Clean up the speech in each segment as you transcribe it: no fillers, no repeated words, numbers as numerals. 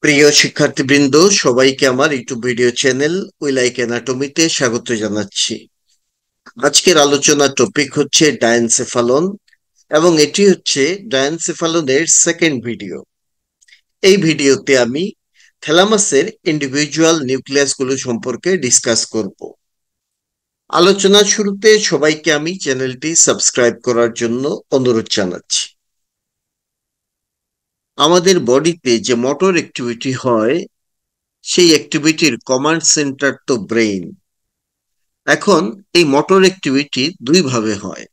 প্রিয় শিক্ষার্থীবৃন্দ, সবাইকে আমার YouTube video channel we like অ্যানাটমিতে স্বাগত জানাচ্ছি। আজকের আলোচনার টপিক হচ্ছে ডায়ানসেফালন, এবং এটি হচ্ছে ডায়ানসেফালনের সেকেন্ড ভিডিও। এই ভিডিওতে আমি থ্যালামাসের ইন্ডিভিজুয়াল নিউক্লিয়াসগুলো সম্পর্কে ডিসকাস করব। আলোচনার শুরুতে সবাইকে আমি চ্যানেলটি সাবস্ক্রাইব করার জন্য অনুরোধ জানাচ্ছি। আমাদের বডিতে যে মোটর অ্যাক্টিভিটি হয়, সেই অ্যাক্টিভিটির কমান্ড সেন্টার তো ব্রেইন। এখন এই মোটর অ্যাক্টিভিটি দুই ভাবে হয়।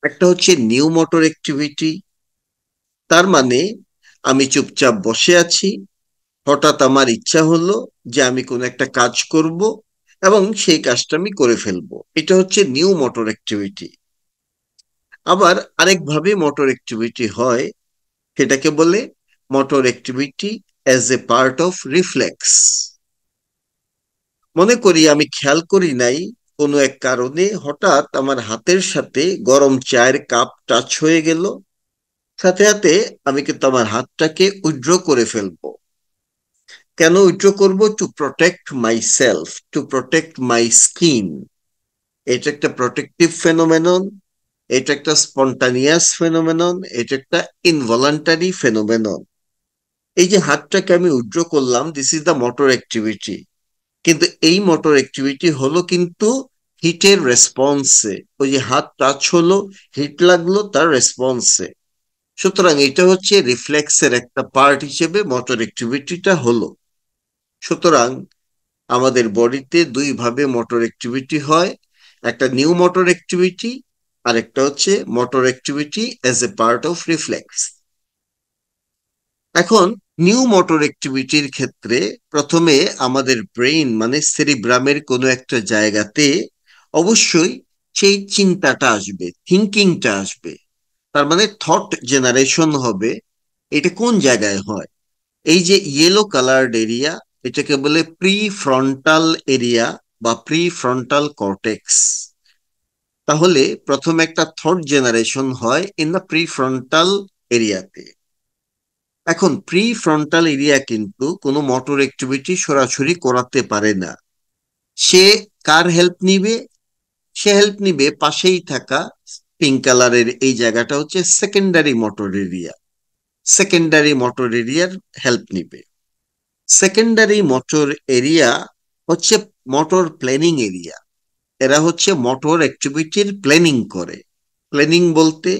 একটা হচ্ছে নিউ মোটর অ্যাক্টিভিটি, তার মানে আমি চুপচাপ বসে আছি, হঠাৎ আমার ইচ্ছা হলো যে আমি কোনো একটা কাজ করব এবং সেই কাজটা আমি করে ফেলবো, এটা হচ্ছে নিউ মোটর অ্যাক্টিভিটি। আবার আরেকভাবে মোটর অ্যাক্টিভিটি হয়, সেটাকে বলে motor activity as a part of reflex. মনে করি আমি খেয়াল করি নাই, কোনো এক কারণে হঠাৎ আমার হাতের সাথে গরম চায়ের কাপ টাচ হয়ে গেল, সাথে সাথে আমি কিন্তু আমার হাতটাকে উইথড্র করে ফেলবো। কেন উইথড্র করব? To protect my self, to protect my skin. এটা একটা প্রোটেক্টিভ ফেনোমেনন, এটা একটা স্পন্টানিয়াস ফেনোমেনন, এটা একটা ইনভলান্টারি ফেনোমেনন। এই যে হাতটাকে আমি উইথড্র করলাম, this is the motor activity. কিন্তু এই মোটর অ্যাক্টিভিটি হলো কিন্তু হিটের রেসপন্সে। ওই যে হাত টাচ হলো, হিট লাগলো, তার রেসপন্সে। সুতরাং এটা হচ্ছে রিফ্লেক্সের একটা পার্ট হিসেবে মোটর অ্যাক্টিভিটিটা হলো। সুতরাং আমাদের বডিতে দুই ভাবে মোটর অ্যাক্টিভিটি হয়, একটা নিউ মোটর অ্যাক্টিভিটি, আর একটা হচ্ছে motor activity as a part of reflex. এখন নিউ মোটর অ্যাক্টিভিটির ক্ষেত্রে প্রথমে আমাদের ব্রেইন মানে সেরিব্রামের কোনো একটা জায়গাতে অবশ্যই সেই চিন্তাটা আসবে, থিঙ্কিংটা আসবে। তার মানে থট জেনারেশন হবে। এটা কোন জায়গায় হয়? এই যে ইয়েলো কালার্ড এরিয়া, এটাকে বলে প্রি ফ্রন্টাল এরিয়া বা প্রি ফ্রন্টাল কর্টেক্স। তাহলে প্রথমে একটা থট জেনারেশন হয় ইন দ্য প্রি ফ্রন্টাল এরিয়াতে। এখন প্রি ফ্রন্টাল এরিয়া কিন্তু কোনো মোটর অ্যাক্টিভিটি সরাসরি করাতে পারে না। সে কার হেল্প নিবে? সে হেল্প নিবে পাশেই থাকা পিঙ্ক কালারের এই জায়গাটা হচ্ছে secondary motor area. Secondary motor এরিয়ার হেল্প নিবে। সেকেন্ডারি মোটর এরিয়া হচ্ছে মোটর প্ল্যানিং এরিয়া। এরা হচ্ছে মোটর অ্যাক্টিভিটির প্ল্যানিং করে। প্ল্যানিং বলতে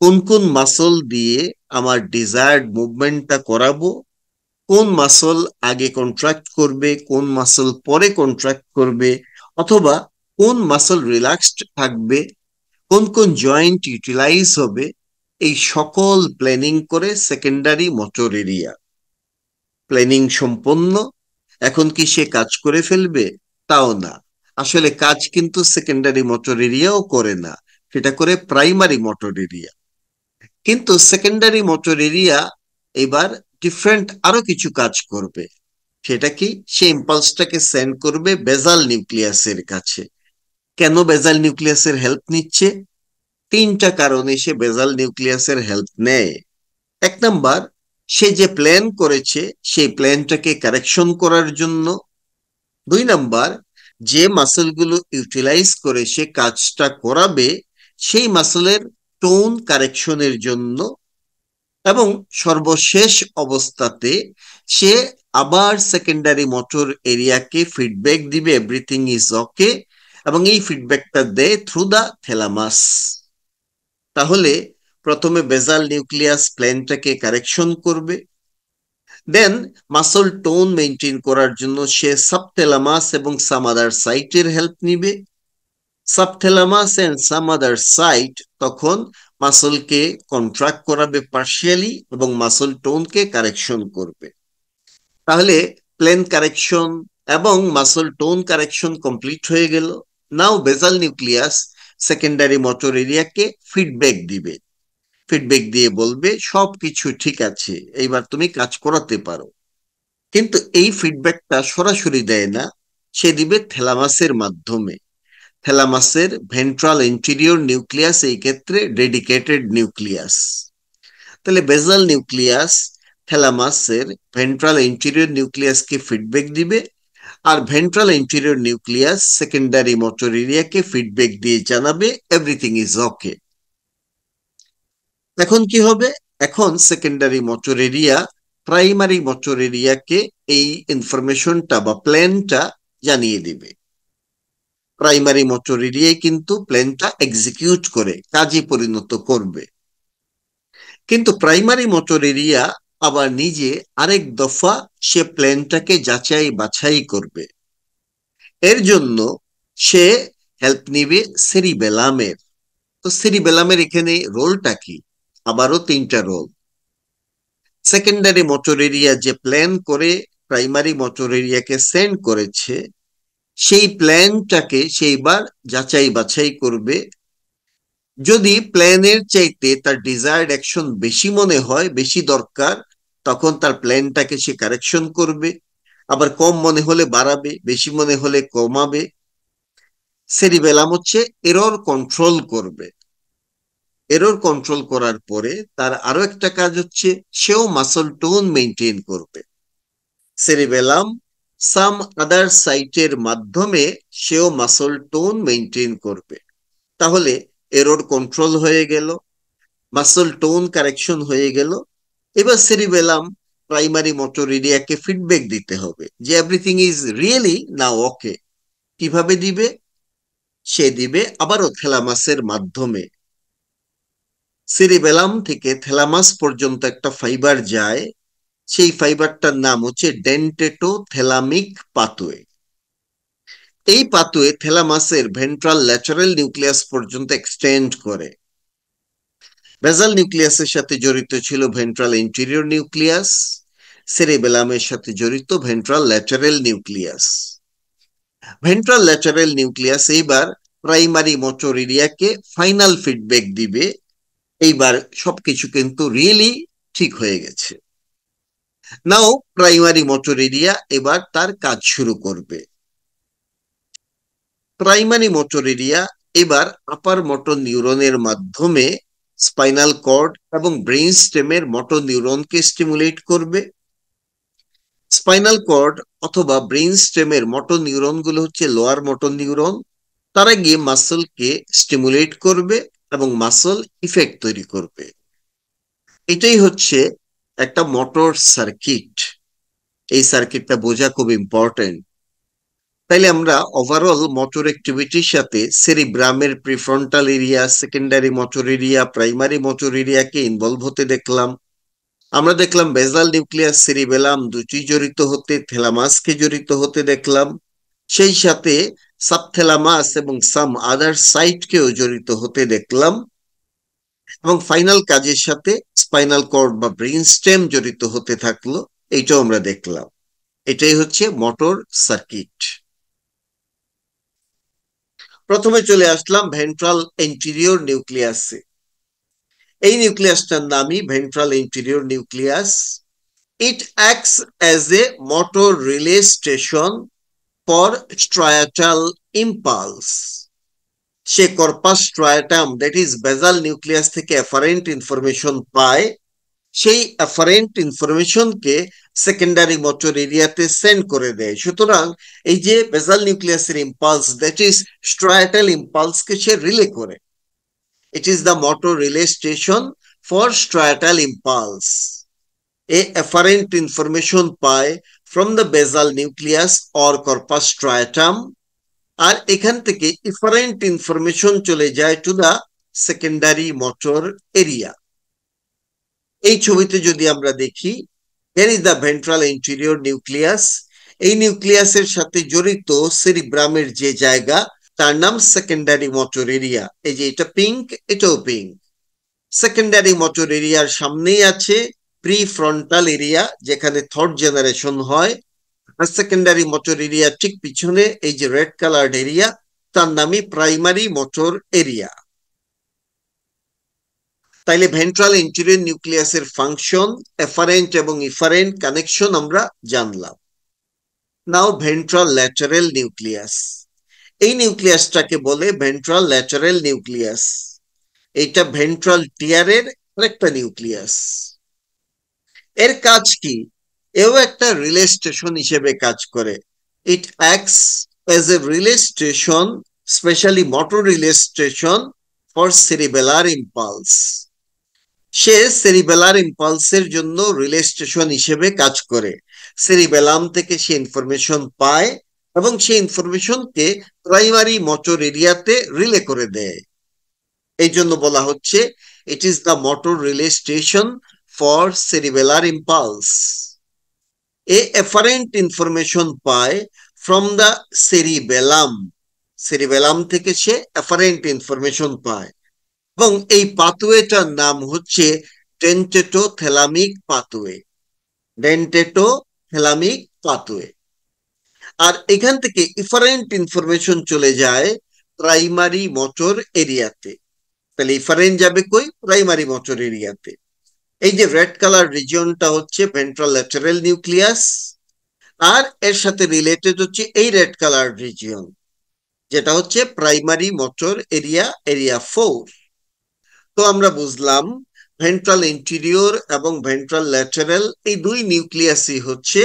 কোন কোন মাসল দিয়ে আমার ডিজায়ার্ড মুভমেন্টটা করাবো, কোন মাসল আগে কন্ট্রাক্ট করবে, কোন মাসল পরে কন্ট্রাক্ট করবে, অথবা কোন মাসল রিল্যাক্সড থাকবে, কোন কোন জয়েন্ট ইউটিলাইজ হবে, এই সকল প্ল্যানিং করে সেকেন্ডারি মোটর এরিয়া। প্ল্যানিং সম্পন্ন, এখন কি সে কাজ করে ফেলবে? তাও না। আসলে কাজ কিন্তু সেকেন্ডারি মোটর এরিয়াও করে না, সেটা করে প্রাইমারি মোটর এরিয়া। কিন্তু সেকেন্ডারি মোটর এরিয়া এবার ডিফারেন্ট আরো কিছু কাজ করবে। সেটা কি? সে ইম্পালসটাকে সেন্ড করবে বেজাল নিউক্লিয়াসের কাছে। কেন বেজাল নিউক্লিয়াসের হেল্প নিচ্ছে? তিনটা কারণে সে বেজাল নিউক্লিয়াসের হেল্প নেয়। এক নাম্বার, সে যে প্ল্যান করেছে সেই প্ল্যানটাকে কারেকশন করার জন্য। দুই নাম্বার, যে মাসলগুলো ইউটিলাইজ করে সে কাজটা করাবে সেই মাসলের টোন কারেকশনের জন্য। এবং সর্বশেষ অবস্থাতে সে আবার সেকেন্ডারি মোটর এরিয়াকে ফিডব্যাক দিবে এভরিথিং ইজ ওকে, এবং এই ফিডব্যাকটা দেয় থ্রু দা থ্যালামাস। তাহলে প্রথমে বেজাল নিউক্লিয়াস প্ল্যানটাকে কারেকশন করবে, দেন মাসল টোন মেনটেন করার জন্য সে সাবথ্যালামাস এবং সাম আদার সাইটের হেল্প নিবে। সাবথ্যালামাস এন্ড সাম আদার সাইট তখন মাসলকে কন্ট্রাক্ট করাবে পার্শিয়ালি এবং মাসল টোনকে কারেকশন করবে। তাহলে প্লেন কারেকশন এবং মাসল টোন কারেকশন কমপ্লিট হয়ে গেল। নাও বেজাল নিউক্লিয়াস সেকেন্ডারি মোটর এরিয়াকে ফিডব্যাক দিবে। ফিডব্যাক দিয়ে বলবে সবকিছু ঠিক আছে, এইবার তুমি কাজ করাতে পারো। কিন্তু এই ফিডব্যাকটা সরাসরি দেয় না, সে দিবে থ্যালামাসের মাধ্যমে। থ্যালামাসের ভেন্ট্রাল এন্টিরিয়র নিউক্লিয়াস এই ক্ষেত্রে ডেডিকেটেড নিউক্লিয়াস। তাহলে বেজাল নিউক্লিয়াস থ্যালামাসের ভেন্ট্রাল এন্টেরিয়র নিউক্লিয়াসকে ফিডব্যাক দিবে, আর ventral anterior nucleus secondary motor এরিয়াকে ফিডব্যাক দিয়ে জানাবে এভরিথিং ইজ ওকে। এখন কি হবে? এখন secondary motor area primary motor এরিয়াকে এই ইনফরমেশনটা বা প্ল্যানটা জানিয়ে দিবে। প্রাইমারি মোটর এরিয়ায় কিন্তু প্ল্যানটা এক্সিকিউট করে কাজে পরিণত করবে। কিন্তু প্রাইমারি মোটর এরিয়া আবার নিজে আরেক দফা সে প্ল্যানটাকে যাচাই বাছাই করবে। এর জন্য সে হেল্প নিবে সেরিবেলামের। তো সেরিবেলামের এখানে রোলটা কি? আবারও তিনটা রোল। সেকেন্ডারি মোটর এরিয়া যে প্ল্যান করে প্রাইমারি মোটর এরিয়াকে সেন্ড করেছে, সেই প্ল্যানটাকে সেইবার যাচাই বাছাই করবে। যদি প্ল্যানের চাইতে তার ডিজায়ার্ড অ্যাকশন বেশি মনে হয়, বেশি দরকার, তখন তার প্ল্যানটাকে সে কারেকশন করবে। আবার কম মনে হলে বাড়াবে, বেশি মনে হলে কমাবে। সেরিবেলাম হচ্ছে এরর কন্ট্রোল করবে। এরর কন্ট্রোল করার পরে তার আরো একটা কাজ হচ্ছে সেও মাসল টোন মেনটেন করবে। সেরিবেলাম সাম আদার সাইটের মাধ্যমে সেও মাসল টোন মেনটেন করবে। তাহলে এরর কন্ট্রোল হয়ে গেল, মাসল টোন কারেকশন হয়ে গেল। এবার সেরিবেলাম প্রাইমারি মোটর এরিয়াকে ফিডব্যাক দিতে হবে যে এভরিথিং ইজ রিয়েলি নাও ওকে। কিভাবে দিবে? সে দিবে আবারও থ্যালামাসের মাধ্যমে। সেরিবেলাম থেকে থ্যালামাস পর্যন্ত একটা ফাইবার যায়, সেই ফাইবারটার নাম হচ্ছে ডেন্টেটো থ্যালামিক পাথওয়ে। এই পাথওয়ে থ্যালামাসের ভেন্ট্রাল ল্যাচারাল নিউক্লিয়াস পর্যন্ত এক্সটেন্ড করে। বেসাল নিউক্লিয়াসের সাথে জড়িত ছিল ভেন্ট্রাল ইন্টেরিয়র নিউক্লিয়াস, সেরিবেলামের সাথে জড়িত ভেন্ট্রাল ল্যাচারাল নিউক্লিয়াস। ভেন্ট্রাল ল্যাচারাল নিউক্লিয়াস এইবার প্রাইমারি মোটর এরিয়াকে ফাইনাল ফিডব্যাক দিবে, এইবার সবকিছু কিন্তু রিয়েলি ঠিক হয়ে গেছে। নাও প্রাইমারি মোটর এরিয়া এবার তার কাজ শুরু করবে। প্রাইমারি মোটর এরিয়া এবার আপার মোটর নিউরনের মাধ্যমে স্পাইনাল কর্ড এবং ব্রেইন স্টেমের মোটর নিউরনকে স্টিমুলেট করবে। স্পাইনাল কর্ড অথবা ব্রেইন স্টেমের মোটর নিউরন গুলো হচ্ছে লোয়ার মোটর নিউরন। তারা গিয়ে মাসলকে স্টিমুলেট করবে এবং মাসল ইফেক্ট তৈরি করবে। এটাই হচ্ছে একটা মোটর সার্কিট। এই সার্কিটটা বোঝা খুব ইম্পর্টেন্ট। তাইলে আমরা ওভারঅল মোটর অ্যাক্টিভিটির সাথে সেরিব্রামের prefrontal area, secondary motor area, primary motor এরিয়াকে ইনভলভ হতে দেখলাম। আমরা দেখলাম বেসাল নিউক্লিয়াস, সেরিবেলাম দুটি জড়িত হতে, থ্যালামাসকে জড়িত হতে দেখলাম। সেই সাথে সাবথ্যালামাস এবং সাম আদার সাইটকেও জড়িত হতে দেখলাম। এবং ফাইনাল কাজের সাথে স্পাইনাল কর্ড বা ব্রেইন স্টেম জড়িত হতে থাকলো, এইটাও আমরা দেখলাম। এটাই হচ্ছে মোটর সার্কিট। প্রথমে চলে আসলাম ভেন্ট্রাল এন্টেরিয়র নিউক্লিয়াসে। এই নিউক্লিয়াসটার নামই ventral anterior nucleus. It acts as a motor relay station for striatal impulse. সে corpus striatum, that is basal nucleus থেকে অ্যাফারেন্ট ইনফরমেশন পায়। সেই অ্যাফারেন্ট ইনফরমেশনকে সেকেন্ডারি মোটর এরিয়াতে সেন্ড করে দেয়। সুতরাং এই যে বেসাল নিউক্লিয়াসের ইম্পালস, দ্যাট ইজ স্ট্রায়াটাল ইম্পালসকে সে রিলে করে। It is the motor relay station for striatal impulse. এ অ্যাফারেন্ট ইনফরমেশন পায় from the basal nucleus or corpus স্ট্রায়াটাম, আর এখান থেকে ইফারেন্ট ইনফরমেশন চলে যায় to the secondary motor area. এই ছবিতে যদি আমরা দেখি, here is the ventral anterior nucleus. এই নিউক্লিয়াসের সাথে জড়িত সেরিব্রামের যে জায়গা, তার নাম সেকেন্ডারি মোটর এরিয়া। এই যে এটা পিঙ্ক, এটাও পিঙ্ক। সেকেন্ডারি মোটর এরিয়ার সামনেই আছে প্রি ফ্রন্টাল এরিয়া, যেখানে থার্ড জেনারেশন হয়। আর সেকেন্ডারি মোটর এরিয়া ঠিক পিছনে এই যে রেড কালার্ড এরিয়া, তার নামই প্রাইমারি মোটর এরিয়া। তাইলে ভেন্ট্রাল এন্টেরিয়র নিউক্লিয়াসের ফাংশন, এফারেন্ট এবং ইফারেন্ট কানেকশন আমরা জানলাম। নাও ভেন্ট্রাল ল্যাটারাল নিউক্লিয়াস। এই নিউক্লিয়াসটাকে বলে ভেন্ট্রাল ল্যাটারাল নিউক্লিয়াস। এটা ভেন্ট্রাল টিয়ারের আরেকটা নিউক্লিয়াস। এর কাজ কি? এও একটা রিলে স্টেশন হিসেবে কাজ করে। It acts as a relay station, specially motor relay station for cerebellar impulse. সে সেরিবেলার ইম্পালসের জন্য রিলে স্টেশন হিসেবে কাজ করে। সেরিবেলাম থেকে সে ইনফরমেশন পায় এবং সেই ইনফরমেশনকে প্রাইমারি মোটর এরিয়াতে রিলে করে দেয়। এই জন্য বলা হচ্ছে ইট is the motor relay station for cerebellar impulse. A efferent information পায় ফ্রম দ্য সেরিবেলাম। সেরিবেলাম থেকে সে এফারেন্ট ইনফরমেশন পায় এবং এই পাথওয়েটার নাম হচ্ছে dentato thalamic pathway. Dentato thalamic pathway. আর এখান থেকে ইফারেন্ট ইনফরমেশন চলে যায় প্রাইমারি মোটর এরিয়াতে। তাহলে ইফারেন্ট যাবে কই? প্রাইমারি মোটর এরিয়াতে। এই যে রেড কালার রিজিয়নটা হচ্ছে ভেন্ট্রাল ল্যাটেরাল নিউক্লিয়াস, আর এর সাথে রিলেটেড হচ্ছে এই রেড কালার রিজিয়ন, যেটা হচ্ছে প্রাইমারি মোটর এরিয়া, এরিয়া 4। তো আমরা বুঝলাম ভেন্ট্রাল ইন্টেরিয়র এবং ভেন্ট্রাল ল্যাটেরাল এই দুই নিউক্লিয়াসই হচ্ছে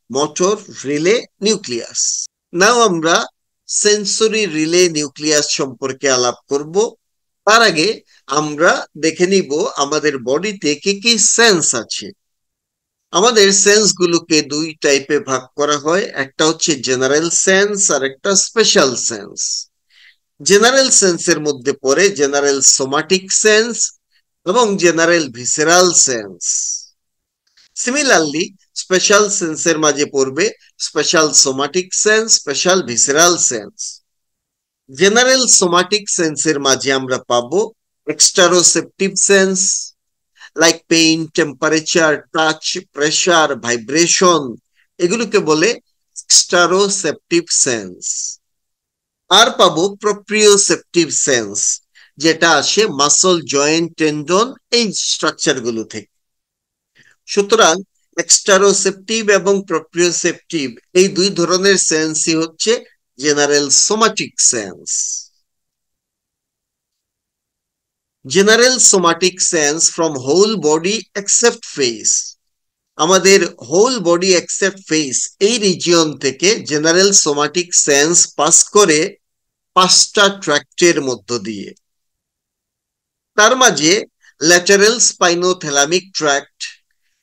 মোটর রিলে নিউক্লিয়াস। নাও আমরা সেন্সরি রিলে নিউক্লিয়াস সম্পর্কে আলাপ করব। তার আগে আমরা দেখে নিব আমাদের বডিতে কি কি সেন্স আছে। আমাদের সেন্স গুলোকে দুই টাইপে ভাগ করা হয়, একটা হচ্ছে জেনারেল সেন্স আর একটা স্পেশাল সেন্স। জেনারেল সেন্সের মধ্যে পড়ে জেনারেল সোমাটিক সেন্স এবং general visceral sense. Similarly special সেন্সের মাঝে পড়বে special somatic sense, special visceral sense. General somatic সেন্সের মাঝে আমরা পাবো exteroceptive sense, like pain, temperature, touch, pressure, vibration, এগুলোকে বলে এক্সটারোসেপটিভ সেন্স। আর পাবো প্রপ্রিওসেপটিভ সেন্স, যেটা আসে মাসল, জয়েন্ট, টেন্ডন এই স্ট্রাকচার গুলো থেকে। সুতরাং এক্সটারোসেপটিভ এবং প্রপ্রিওসেপটিভ এই দুই ধরনের সেন্সই হচ্ছে general somatic sense. General somatic sense from whole body except face. আমাদের হোল বডি এক্সেপ্ট ফেস এই রিজিয়ন থেকে জেনারেল সোমাটিক সেন্স পাস করে 5টা ট্র্যাক্টের মধ্য দিয়ে। তার মাঝে lateral spinothalamic tract,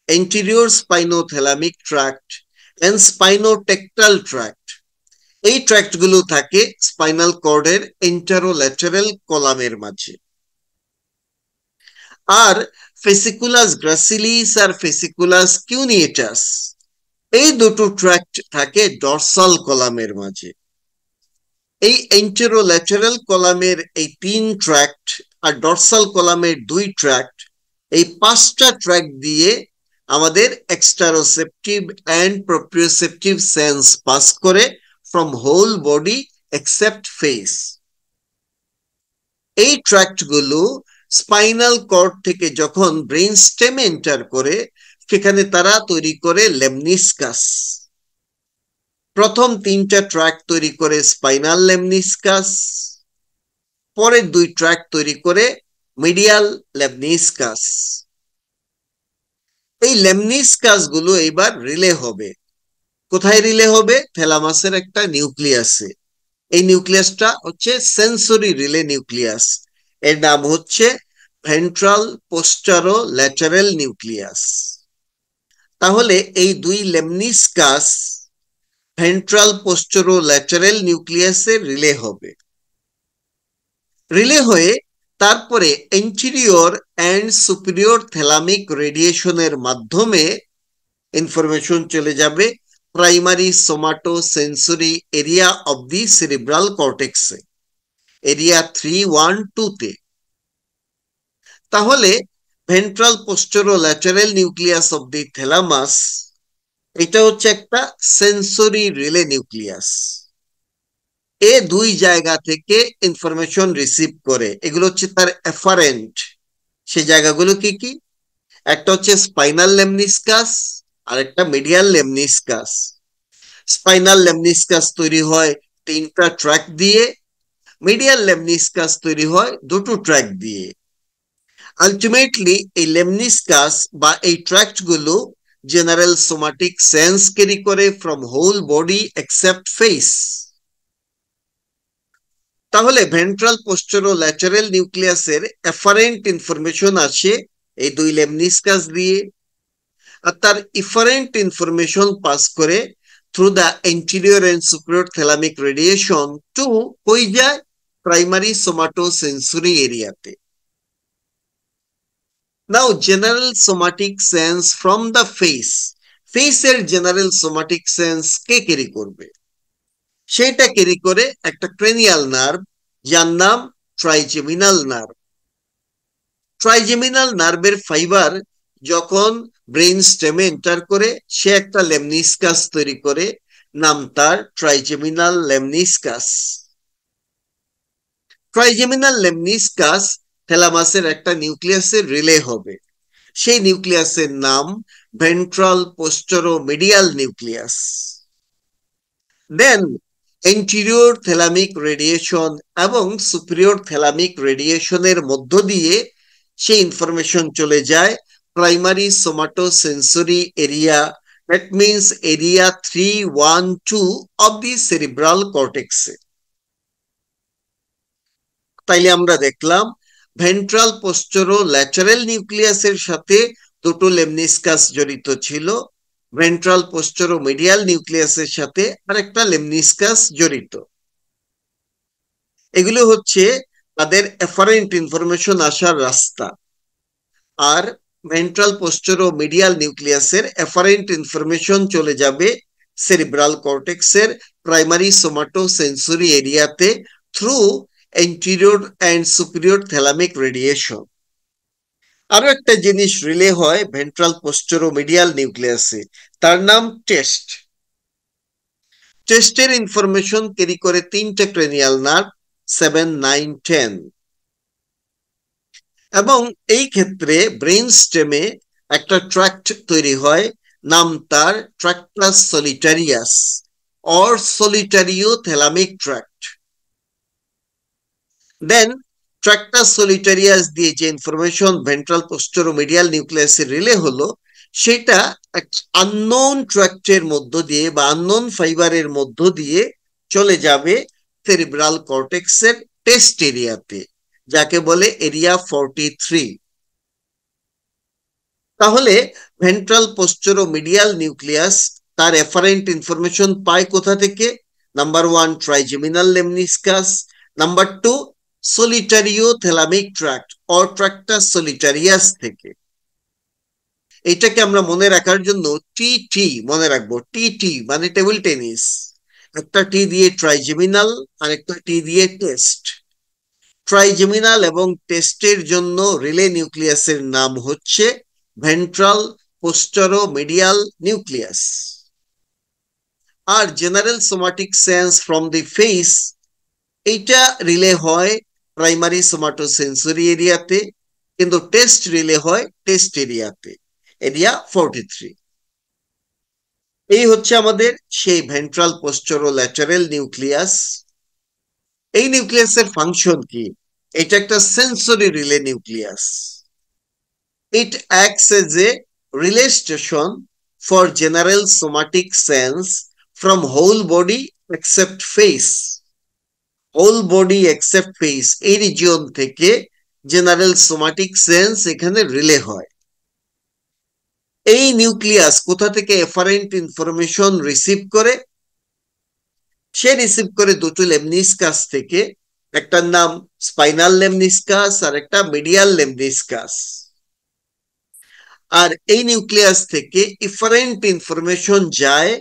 anterior spinothalamic tract and spinotectal tract, এই ট্র্যাক্ট গুলো থাকে স্পাইনাল কর্ডের এন্টারোল্যাটারাল কলামের মাঝে। আর ফেসিকুলাস গ্রাসিলিস আর ফেসিকুলাস কিউনিয়েটাস এই দুটো ট্র্যাক্ট থাকে ডরসাল কলামের মাঝে। এই এন্টেরোল্যাটারাল কলামের এই 3 ট্র্যাক্ট আর ডরসাল কলামের 2 ট্র্যাক্ট, এই 5টা ট্র্যাক্ট দিয়ে আমাদের exteroceptive and proprioceptive sense pass করে from whole body except face. এই ট্র্যাক্ট গুলো স্পাইনাল কর্ড থেকে যখন ব্রেইন স্টেমে এন্টার করে, সেখানে তারা তৈরি করে লেমনিসকাস। প্রথম 3টা ট্র্যাক্ট তৈরি করে স্পাইনাল লেমনিসকাস, পরের 2 ট্র্যাক্ট তৈরি করে মিডিয়াল লেমনিসকাস। এই লেমনিসকাস গুলো এবার রিলে হবে। কোথায় রিলে হবে? থ্যালামাসের একটা নিউক্লিয়াসে। এই নিউক্লিয়াসটা হচ্ছে সেন্সরি রিলে নিউক্লিয়াস। এর নাম হচ্ছে ভেন্ট্রাল পোস্টারো ল্যাটারাল নিউক্লিয়াস। তাহলে এই 2 লেমনিসকাস ভেন্ট্রাল পোস্টারো ল্যাটারাল নিউক্লিয়াসে রিলে হবে। রিলে হয়ে তারপরে এন্টেরিয়র এন্ড সুপিরিয়র থ্যালামিক রেডিয়েশনের মাধ্যমে ইনফরমেশন চলে যাবে primary somatosensory area of the cerebral কর্টেক্সে, এরিয়া 3, 1, 2 তে। তাহলে ventral posterolateral nucleus of the thalamus এটা হচ্ছে একটা সেন্সরি রিলে নিউক্লিয়াস। এ 2 জায়গা থেকে ইনফরমেশন রিসিভ করে। এগুলো হচ্ছে তার এফারেন্ট। সেই জায়গাগুলো কি কি? একটা হচ্ছে স্পাইনাল লেমনিসকাস আর একটা মিডিয়াল লেমনিসকাস। স্পাইনাল লেমনিসকাস তৈরি হয় 3টা ট্র্যাক্ট দিয়ে, মিডিয়াল লেমনিসকাস তৈরি হয় 2টো ট্র্যাক্ট দিয়ে। আলটিমেটলি এই লেমনিসকাস বা এই ট্র্যাক্ট গুলো জেনারেল সোমাটিক সেন্স ক্যারি করে from whole body except face. তাহলে ভেন্ট্রাল পোস্টেরোল্যাটেরাল নিউক্লিয়াসের এফারেন্ট ইনফরমেশন আসে এই দুই লেমনিসকাস দিয়ে, আর তার ইফারেন্ট ইনফরমেশন পাস করে through the anterior and superior thalamic radiation to কই যায়, প্রাইমারি সোমাটোসেন্সরি এরিয়াতে। Now general somatic sense from the face, ফেসের জেনারেল সোমাটিক সেন্স কে ক্যারি করবে? সেটা ক্যারি করে একটা ক্রেনিয়াল নার্ভ, যার নাম ট্রাইজেমিনাল নার্ভ। ট্রাইজেমিনাল নার্ভের ফাইবার যখন ব্রেইন স্টেমে এন্টার করে, সে একটা লেমনিসকাস তৈরি করে, নাম তার ট্রাইজেমিনাল লেমনিসকাস। ট্রাইজেমিনাল লেমনিসকাস থ্যালামাসের একটা নিউক্লিয়াসের রিলে হবে, সেই নিউক্লিয়াসের নাম ventral posteromedial nucleus. Then anterior thalamic radiation এবং সুপিরিয়র থ্যালামিক রেডিয়েশনের মধ্য দিয়ে সেই ইনফরমেশন চলে যায় primary somatosensory area, that means area 3-1-2 of the cerebral কর্টেক্সে। তাইলে আমরা দেখলাম ভেন্ট্রাল পোস্টেরোল্যাটেরাল নিউক্লিয়াসের সাথে দুটো লেমনিসকাস জড়িত ছিল, ভেন্ট্রাল পোস্টেরোমিডিয়াল নিউক্লিয়াসের সাথে আরেকটা লেমনিসকাস জড়িত। এগুলো হচ্ছে তাদের এফারেন্ট ইনফরমেশন আসার রাস্তা। আর ভেন্ট্রাল পোস্টেরোমিডিয়াল নিউক্লিয়াসের এফারেন্ট ইনফরমেশন চলে যাবে সেরিব্রাল কর্টেক্সের প্রাইমারি সোমাটোসেন্সরি এরিয়াতে through anterior and superior thalamic radiation. আরো একটা জিনিস রিলে হয় ভেন্ট্রাল পোস্টেরোমিডিয়াল নিউক্লিয়াসে, তার নাম টেস্ট। টেস্টের ইনফরমেশন ক্যারি করে তিনটে ক্রেনিয়াল নার্ভ 7, 9, 10। এবং এই ক্ষেত্রে ব্রেইন স্টেমে একটা ট্র্যাক্ট তৈরি হয়, নাম তার ট্র্যাক্টাস solitarius or solitariothalamic tract. দেন ট্র্যাক্টাস সলিটারিয়াস দিয়ে যে ইনফরমেশন ভেন্ট্রাল পোস্টেরোমিডিয়াল নিউক্লিয়াসে রিলে হলো, সেটা আননোন ট্র্যাক্টের মধ্য দিয়ে বা আননোন ফাইবারের মধ্য দিয়ে চলে যাবে সেরিব্রাল কর্টেক্সের টেস্ট এরিয়াতে, যাকে বলে এরিয়া 43। তাহলে ভেন্ট্রাল পোস্টেরোমিডিয়াল নিউক্লিয়াস তার এফারেন্ট ইনফরমেশন পায় কোথা থেকে? Number 1 trigeminal lemniscus, number 2 solitariothalamic tract or tractus solitarius থেকে। এটাকে আমরা মনে রাখার জন্য টি টি মনে রাখবো, টি টি মানে টেবিল টেনিস, একটা টি দিয়ে ট্রাইজেমিনাল আর একটা টি দিয়ে টেস্ট। ট্রাইজেমিনাল এবং টেস্টের জন্য রিলে নিউক্লিয়াসের নাম হচ্ছে ভেন্ট্রাল পোস্টেরোমিডিয়াল নিউক্লিয়াস। আর general somatic sense from the face, এইটা রিলে হয় প্রাইমারি সোমাটোসেন্সরি এরিয়াতে, কিন্তু টেস্ট রিলে হয় টেস্ট এরিয়াতে, এরিয়া 43। এই হচ্ছে আমাদের সেই ভেন্ট্রাল পোস্টেরোল্যাটেরাল নিউক্লিয়াস। এই নিউক্লিয়াসের ফাংশন কি? এটা একটা sensory relay nucleus. It acts as a relay station for general somatic sense from whole body except face. Whole body except face এই রিজিয়ন থেকে জেনারেল সোমাটিক সেন্স এখানে রিলে হয়। এই নিউক্লিয়াস কোথা থেকে এফারেন্ট ইনফরমেশন রিসিভ করে? সে receive করে দুটো লেমনিসকাস থেকে, একটার নাম স্পাইনাল লেমনিসকাস আর একটা মিডিয়াল লেমনিসকাস। আর এই নিউক্লিয়াস থেকে ইফারেন্ট ইনফরমেশন যায়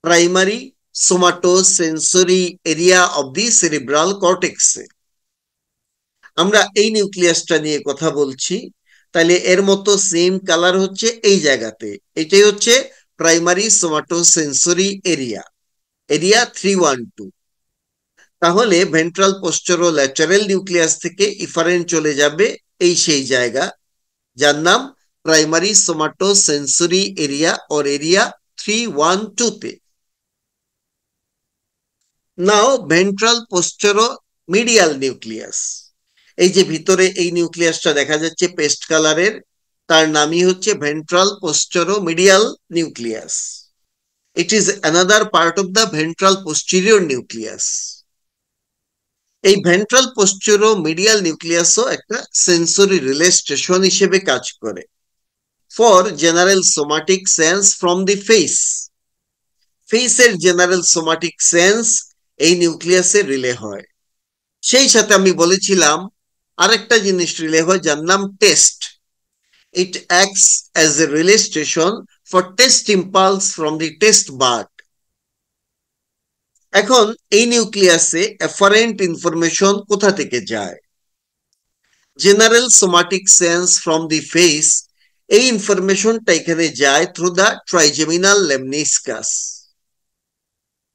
primary somatosensory area of the cerebral কর্টেক্সে। আমরা এই নিউক্লিয়াসটা নিয়ে কথা বলছি, তাহলে এর মতো সেম কালার হচ্ছে এই জায়গাতে, এটাই হচ্ছে প্রাইমারি সোমাটোসেন্সরি এরিয়া, এরিয়া 312। তাহলে ভেন্ট্রাল পোস্টেরোল্যাটেরাল নিউক্লিয়াস থেকে ইফারেন্ট চলে যাবে এই সেই জায়গা, যার নাম primary somatosensory area or area 312 তে। নাও ভেন্ট্রাল পোস্টেরোমিডিয়াল নিউক্লিয়াস, এই যে ভিতরে এই নিউক্লিয়াসটা দেখা যাচ্ছে পেস্ট কালারের, তার নামই হচ্ছে ventral posteromedial nucleus. It is another part of the ventral posterior nucleus. এই ভেন্ট্রাল পোস্টেরোমিডিয়াল নিউক্লিয়াসও একটা সেন্সরি রিলে স্টেশন হিসেবে কাজ করে for general somatic sense from the face. ফেসের জেনারেল সোমাটিক সেন্স এই নিউক্লিয়াসে রিলে হয়। সেই সাথে আমি বলেছিলাম আরেকটা জিনিস রিলে হয় যার নাম taste. It acts as a relay station for taste impulse from the taste bud. এখন এই নিউক্লিয়াসে এফারেন্ট ইনফরমেশন কোথা থেকে যায়? General somatic sense from the face, এই ইনফরমেশনটা এখানে যায় থ্রু দ্য ট্রাইজেমিনাল লেমনিসকাস।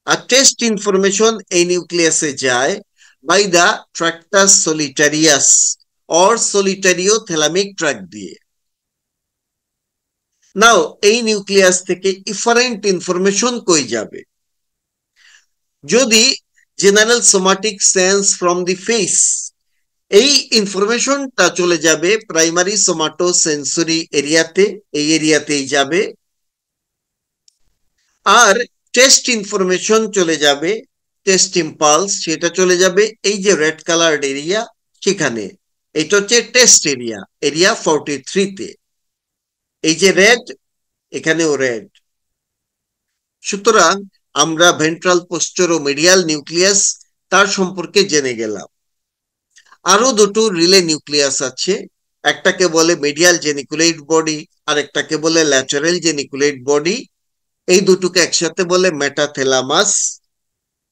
আর টেস্ট ইনফরমেশন এই নিউক্লিয়াসে যায় by the tractus solitarius or solitariothalamic tract দিয়ে। নাও এই নিউক্লিয়াস থেকে ইফারেন্ট ইনফরমেশন কই যাবে? যদি general somatic sense from the face, এই ইনফরমেশনটা চলে যাবে প্রাইমারি সোমাটো সেন্সরি এরিয়াতে, এই এরিয়াতেই যাবে। আর টেস্ট ইনফরমেশন চলে যাবে, টেস্ট ইম্পালস, সেটা চলে যাবে এই যে রেড কালার এরিয়া সেখানে। এটা হচ্ছে টেস্ট এরিয়া, এরিয়া 43-তে। এই যে রেড, এখানেও রেড। সুতরাং আমরা ভেন্ট্রাল পোস্টেরোমিডিয়াল নিউক্লিয়াস তার সম্পর্কে জেনে গেলাম। আরো দুটো রিলে নিউক্লিয়াস আছে, একটাকে বলে মিডিয়াল জেনিকুলেট বডি আর একটাকে বলে ল্যাটারাল জেনিকুলেট বডি। এই দুটোকে একসাথে বলে মেটাথ্যালামাস।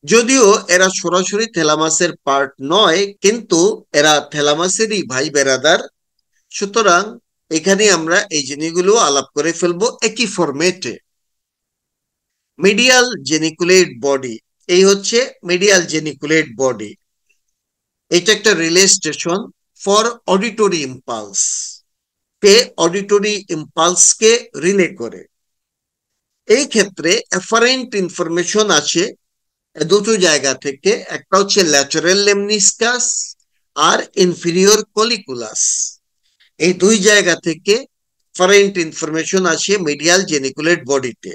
যদিও এরা সরাসরি থ্যালামাসের পার্ট নয়, কিন্তু এরা থ্যালামাসেরই ভাই বেরাদার। সুতরাং এখানে আমরা এই জিনিসগুলো আলাপ করে ফেলবো একই ফরম্যাটে। মিডিয়াল জেনিকুলেট বডি, এই হচ্ছে মিডিয়াল জেনিকুলেট বডি। এটা একটা relay station for auditory impulse, কে অডিটরি ইম্পালসকে রিলে করে। এই ক্ষেত্রে এফারেন্ট ইনফরমেশন আসে দুটো জায়গা থেকে, একটা হচ্ছে ল্যাটারাল লেমনিসকাস আর ইনফিরিয়র কলিকুলাস। এই দুই জায়গা থেকে এফারেন্ট ইনফরমেশন আসে মিডিয়াল জেনিকুলেট বডিতে।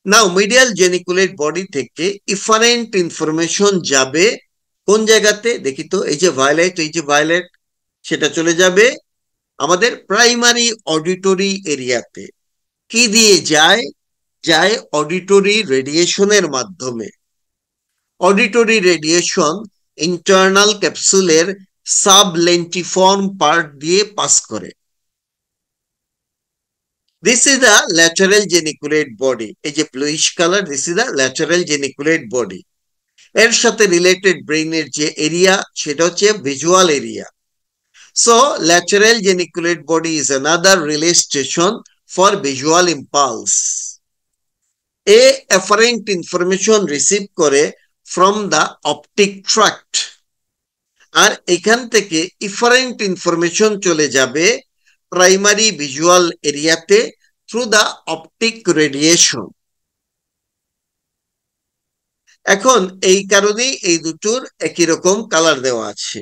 নাও মিডিয়াল জেনিকুলেট বডি থেকে ইফারেন্ট ইনফরমেশন যাবে কোন জায়গাতে দেখি তো? এই যে ভায়োলেট, এই যে ভায়োলেট, সেটা চলে যাবে আমাদের প্রাইমারি অডিটরি এরিয়াতে। কি দিয়ে যায়? যায় অডিটরি রেডিয়েশনের মাধ্যমে। অডিটরি রেডিয়েশন ইন্টারনাল ক্যাপসুলের সাবলেন্টিফর্ম পার্ট দিয়ে পাস করে। This is the lateral geniculate body. এই যে bluish colour, this is the lateral geniculate body. এর সাথে রিলেটেড ব্রেইনের যে এরিয়া সেটা হচ্ছে visual area. So lateral geniculate body is another relay station for visual impulse. A efferent information receive করে from the optic tract. আর এখান থেকে efferent information চলে যাবে প্রাইমারি ভিজুয়াল এরিয়াতে থ্রু দ্য অপটিক রেডিয়েশন। এখন এই কারণেই এই দুটোর একই রকম কালার দেওয়া আছে।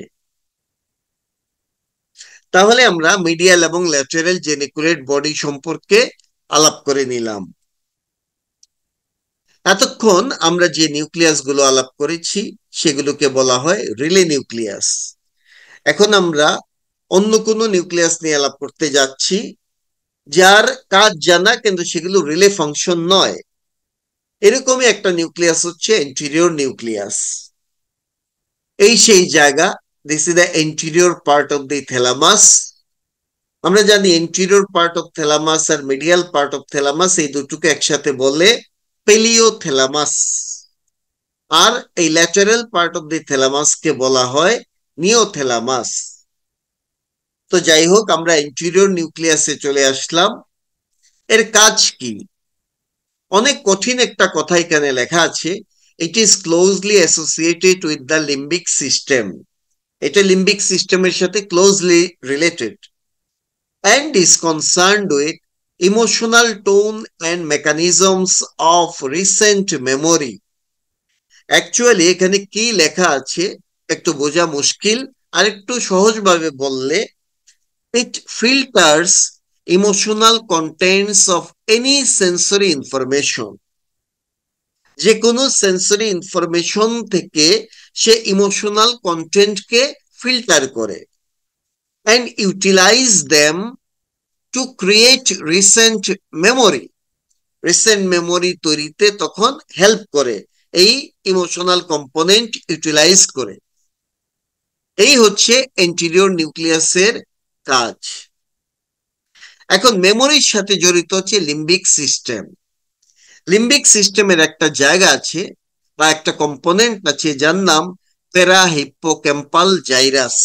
তাহলে আমরা মিডিয়াল এবং ল্যাটারাল জেনিকুলেট বডি সম্পর্কে আলাপ করে নিলাম। এতক্ষণ আমরা যে নিউক্লিয়াস গুলো আলাপ করেছি সেগুলোকে বলা হয় রিলে নিউক্লিয়াস। এখন আমরা অন্য কোনো নিউক্লিয়াস নিয়ে আলাপ করতে যাচ্ছি যার কাজ জানা কিন্তু সেগুলো রিলে ফাংশন নয়। এরকমই একটা নিউক্লিয়াস হচ্ছে এন্টেরিয়র নিউক্লিয়াস। এই সেই জায়গা, this is the anterior part of the thalamus. আমরা জানি এন্টেরিয়র পার্ট অফ থ্যালামাস আর মিডিয়াল পার্ট অফ থ্যালামাস এই দুটোকে একসাথে বলে পেলিওথ্যালামাস। আর এই ল্যাটারাল পার্ট অফ দি থ্যালামাসকে বলা হয় নিওথ্যালামাস। তো যাই হোক, আমরা এন্টেরিয়র নিউক্লিয়াসে চলে আসলাম। এর কাজ কি? অনেক কঠিন একটা কথা এখানে লেখা আছে, it is closely associated with the limbic system. এটা লিম্বিক সিস্টেমের সাথে closely related and is concerned with emotional tone and mechanisms of recent memory. Actually এখানে কি লেখা আছে একটু বোঝা মুশকিল, আর একটু সহজভাবে বললে It filters emotional contents of any sensory information. যে কোনো সেন্সরি ইনফরমেশন থেকে সে ইমোশনাল কন্টেন্টকে ফিল্টার করে and utilize them to create recent memory তৈরিতে তখন হেল্প করে এই ইমোশনাল কম্পোনেন্ট ইউটিলাইজ করে। এই হচ্ছে এন্টিরিয়র নিউক্লিয়াসের কাজ। এখন মেমোরির সাথে জড়িত হচ্ছে লিম্বিক সিস্টেম। লিম্বিক সিস্টেমের একটা জায়গা আছে বা একটা কম্পোনেন্ট আছে যার নাম প্যারাহিপ্পোক্যাম্পাল জাইরাস।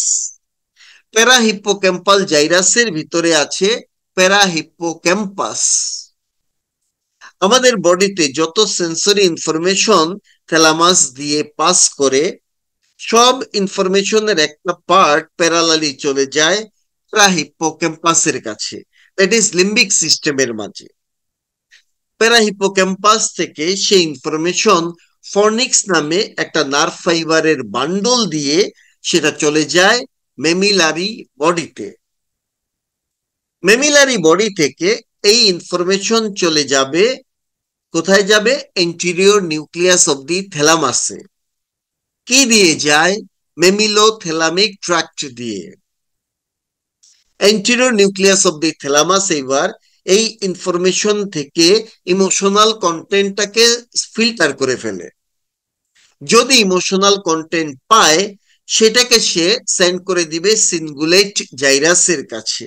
প্যারাহিপ্পোক্যাম্পাল জাইরাসের ভিতরে আছে প্যারাহিপ্পোক্যাম্পাস। আমাদের বডিতে যত সেন্সরি ইনফরমেশন থ্যালামাস দিয়ে পাস করে সব ইনফরমেশনের একটা পার্ট প্যারালালি চলে যায় প্যারাহিপ্পোক্যাম্পাসের কাছে, দ্যাট ইজ লিম্বিক সিস্টেমের মাঝে। প্যারাহিপ্পোক্যাম্পাস থেকে সেই ইনফরমেশন ফর্নিক্স নামে একটা নার্ভ ফাইবারের বান্ডল দিয়ে সেটা চলে যায় মেমিলারি বডিতে। মেমিলারি বডি থেকে এই ইনফরমেশন চলে যাবে কোথায় যাবে? এন্টিরিয়র নিউক্লিয়াস অব দি থ্যালামাসে। কি দিয়ে যায়? মেমিলোথ্যালামিক ট্র্যাক্ট দিয়ে। Anterior nucleus of the thalamus এবার এই ইনফরমেশন থেকে ইমোশনাল কন্টেন্টটাকে ফিল্টার করে ফেলে। যদি ইমোশনাল কন্টেন্ট পায় সেটাকে সে সেন্ড করে দিবে সিনগুলেট জাইরাসের কাছে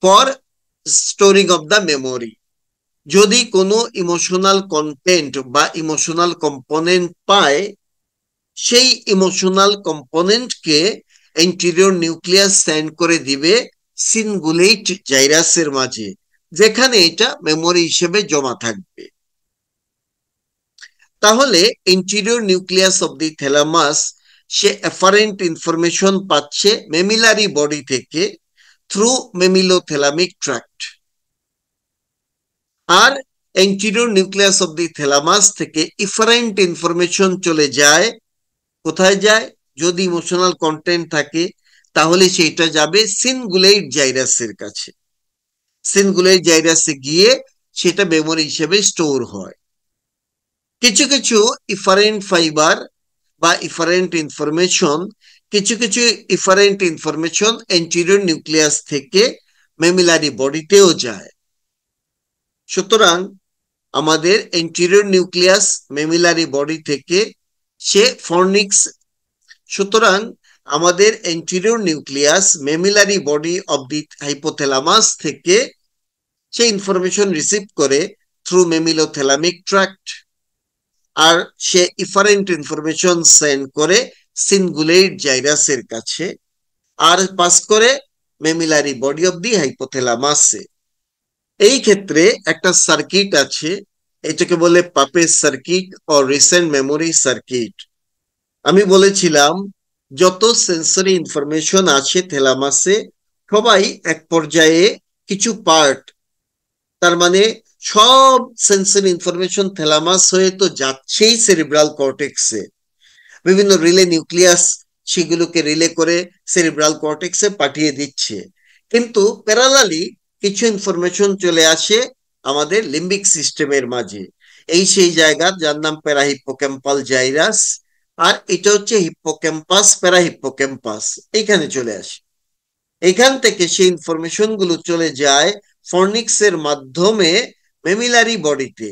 for storing of the memory. যদি কোনো ইমোশনাল কন্টেন্ট বা ইমোশনাল কম্পোনেন্ট পায় সেই ইমোশনাল কম্পোনেন্টকে এন্টিরিয়র নিউক্লিয়াস সেন্ড করে দিবে সিনগুলেট জাইরাসের মাঝে, যেখানে এটা মেমোরি হিসেবে জমা থাকবে। তাহলে anterior nucleus of the thalamus সে এফারেন্ট ইনফরমেশন পাচ্ছে মেমিলারি বডি থেকে থ্রু মেমিলোথ্যালামিক ট্র্যাক্ট। আর anterior nucleus of the thalamus থেকে ইফারেন্ট ইনফরমেশন চলে যায় কোথায় যায়? যদি ইমোশনাল কন্টেন্ট থাকে তাহলে সেটা যাবে সিনগুলেট জাইরাসের কাছে। সিনগুলেট জাইরাসে গিয়ে সেটা মেমোরি হিসেবে স্টোর হয়। কিছু কিছু ইফারেন্ট ফাইবার বা ইফারেন্ট ইনফরমেশন এন্টিরিয়র নিউক্লিয়াস থেকে মেমিলারি বডিতেও যায়। সুতরাং আমাদের এন্টিরিয়র নিউক্লিয়াস মেমিলারি বডি থেকে সে ফর্নিক্স সুতরাং আমাদের anterior nucleus mammillary body of the hypothalamus থেকে সে ইনফরমেশন রিসিভ করে থ্রু মেমিলোথ্যালামিক ট্র্যাক্ট। আর সে ইফারেন্ট ইনফরমেশন সেন্ড করে সিনগুলেট জাইরাসের কাছে আর পাস করে মেমিলারি বডি অব দি হাইপোথ্যালামাসে। এই ক্ষেত্রে একটা সার্কিট আছে, এটাকে বলে পাপেজ সার্কিট ও রিসেন্ট মেমোরি সার্কিট। আমি বলেছিলাম যত সেন্সরি ইনফরমেশন আছে থ্যালামাসে সবাই এক পর্যায়ে কিছু পার্ট, তার মানে সব সেন্সরি ইনফরমেশন থ্যালামাস হয়ে তো যাচ্ছেই সেরিব্রাল কর্টেক্সে, বিভিন্ন রিলে নিউক্লিয়াস সেগুলোকে রিলে করে সেরিব্রাল কর্টেক্সে পাঠিয়ে দিচ্ছে। কিন্তু প্যারালালি কিছু ইনফরমেশন চলে আসে আমাদের লিম্বিক সিস্টেমের মাঝে। এই সেই জায়গা যার নাম প্যারাহিপ্পোক্যাম্পাল জাইরাস। আর এটা হচ্ছে হিপ্পোক্যাম্পাস প্যারাহিপ্পোক্যাম্পাস, এইখানে চলে আসে। এখান থেকে সেই ইনফরমেশন গুলো চলে যায় ফর্নিক্স এর মাধ্যমে মেমিলারি বডিতে।